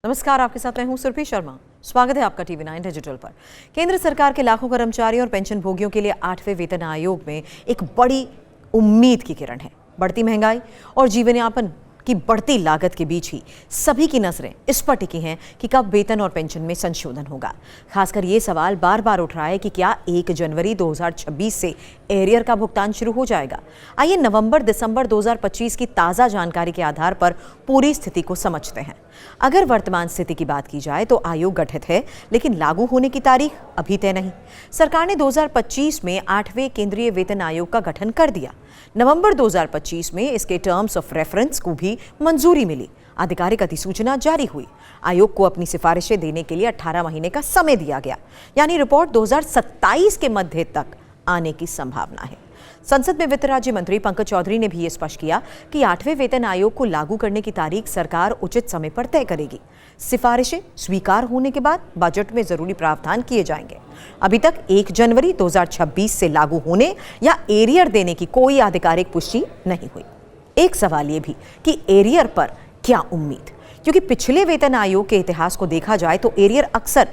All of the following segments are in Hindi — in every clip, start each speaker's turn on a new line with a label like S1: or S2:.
S1: नमस्कार, आपके साथ मैं हूं सुरभि शर्मा। स्वागत है आपका TV9 डिजिटल पर। केंद्र सरकार के लाखों कर्मचारियों और पेंशन भोगियों के लिए 8वें वेतन आयोग में एक बड़ी उम्मीद की किरण है। बढ़ती महंगाई और जीवनयापन की बढ़ती लागत के बीच ही सभी की नजरें इस पर टिकी हैं कि कब वेतन और पेंशन में संशोधन होगा। खासकर ये सवाल बार बार उठ रहा है कि क्या 1 जनवरी 2026 से एरियर का भुगतान शुरू हो जाएगा। आइए नवंबर-दिसंबर 2025 की ताज़ा जानकारी के आधार पर पूरी स्थिति को समझते हैं। अगर वर्तमान स्थिति की बात की जाए तो आयोग गठित है, लेकिन लागू होने की तारीख अभी तय नहीं। सरकार ने 2025 में 8वें केंद्रीय वेतन आयोग का गठन कर दिया। नवंबर 2025 में इसके टर्म्स ऑफ रेफरेंस को भी मंजूरी मिली। आधिकारिक अधिसूचना जारी हुई। आयोग को अपनी सिफारिशें देने के लिए 18 महीने का समय दिया गया, यानी रिपोर्ट 2027 के मध्य तक आने की संभावना है। संसद में वित्त राज्य मंत्री पंकज चौधरी ने भी ये स्पष्ट किया कि 8वें वेतन आयोग को लागू करने की तारीख सरकार उचित समय पर तय करेगी। सिफारिशें स्वीकार होने के बाद बजट में जरूरी प्रावधान किए जाएंगे। अभी तक 1 जनवरी 2026 से लागू होने या एरियर देने की कोई आधिकारिक पुष्टि नहीं हुई। एक सवाल ये भी कि एरियर पर क्या उम्मीद, क्योंकि पिछले वेतन आयोग के इतिहास को देखा जाए तो एरियर अक्सर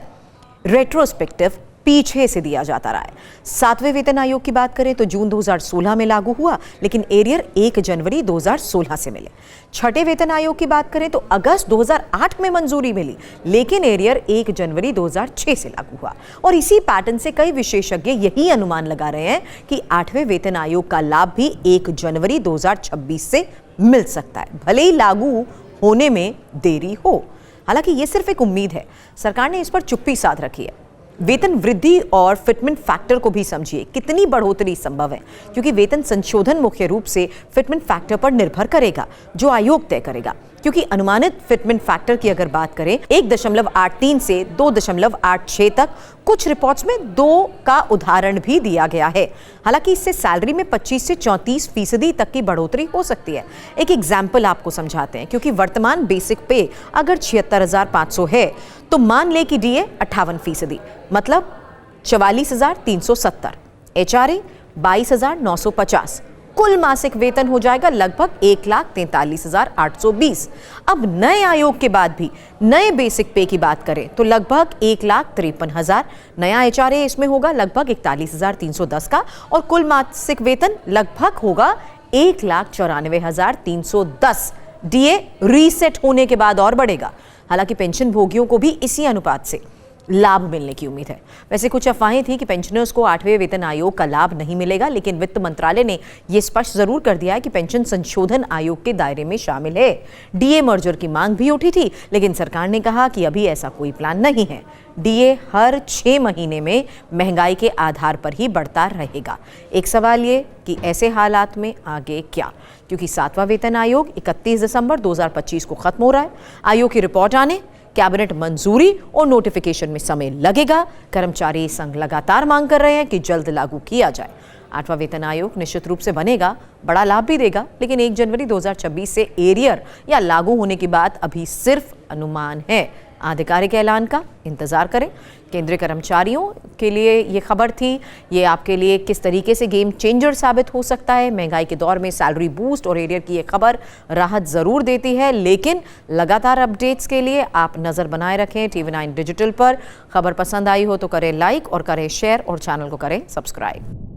S1: रेट्रोस्पेक्टिव पीछे से दिया जाता रहा है। 7वें वेतन आयोग की बात करें तो जून 2016 में लागू हुआ, लेकिन एरियर 1 जनवरी 2016 से मिले। 6ठे वेतन आयोग की बात करें तो अगस्त 2008 में मंजूरी मिली, लेकिन एरियर 1 जनवरी 2006 से लागू हुआ। और इसी पैटर्न से कई विशेषज्ञ यही अनुमान लगा रहे हैं कि 8वें वेतन आयोग का लाभ भी 1 जनवरी 2026 से मिल सकता है, भले ही लागू होने में देरी हो। हालांकि ये सिर्फ एक उम्मीद है, सरकार ने इस पर चुप्पी साध रखी है। वेतन वृद्धि और फिटमेंट फैक्टर को भी समझिए, कितनी बढ़ोतरी संभव है, क्योंकि वेतन संशोधन मुख्य रूप से फिटमेंट फैक्टर पर निर्भर करेगा, जो आयोग तय करेगा। क्योंकि अनुमानित फिटमेंट फैक्टर की अगर बात करें 1.83 से 2.86 तक, कुछ रिपोर्ट्स में 2 का उदाहरण भी दिया गया है। हालांकि इससे सैलरी में 25 से 34% तक की बढ़ोतरी हो सकती है। एक एग्जाम्पल आपको समझाते हैं, क्योंकि वर्तमान बेसिक पे अगर 76,500 है तो मान ले कि डीए 58%, मतलब 44,370, HRA 22,950, कुल मासिक वेतन हो जाएगा लगभग 1,43,820। अब नए आयोग के बाद भी नए बेसिक पे की बात करें तो लगभग 1,53,000, नया HRA इसमें होगा लगभग 41,310 का, और कुल मासिक वेतन लगभग होगा 1,94,310। डीए रीसेट होने के बाद और बढ़ेगा। हालांकि पेंशन भोगियों को भी इसी अनुपात से लाभ मिलने की उम्मीद है। वैसे कुछ अफवाहें थी कि पेंशनर्स को 8वें वेतन आयोग का लाभ नहीं मिलेगा, लेकिन वित्त मंत्रालय ने यह स्पष्ट जरूर कर दिया है कि पेंशन संशोधन आयोग के दायरे में शामिल है। डीए मर्जर की मांग भी उठी थी, लेकिन सरकार ने कहा कि अभी ऐसा कोई प्लान नहीं है। डीए हर 6 महीने में महंगाई के आधार पर ही बढ़ता रहेगा। एक सवाल ये कि ऐसे हालात में आगे क्या, क्योंकि 7वां वेतन आयोग 31 दिसंबर 2025 को खत्म हो रहा है। आयोग की रिपोर्ट आने, कैबिनेट मंजूरी और नोटिफिकेशन में समय लगेगा। कर्मचारी संघ लगातार मांग कर रहे हैं कि जल्द लागू किया जाए। 8वां वेतन आयोग निश्चित रूप से बनेगा, बड़ा लाभ भी देगा, लेकिन 1 जनवरी 2026 से एरियर या लागू होने की बात अभी सिर्फ अनुमान है। आधिकारिक ऐलान का इंतजार करें। केंद्रीय कर्मचारियों के लिए ये खबर थी। ये आपके लिए किस तरीके से गेम चेंजर साबित हो सकता है। महंगाई के दौर में सैलरी बूस्ट और एरियर की ये खबर राहत जरूर देती है, लेकिन लगातार अपडेट्स के लिए आप नजर बनाए रखें TV9 डिजिटल पर। खबर पसंद आई हो तो करें लाइक और करें शेयर और चैनल को करें सब्सक्राइब।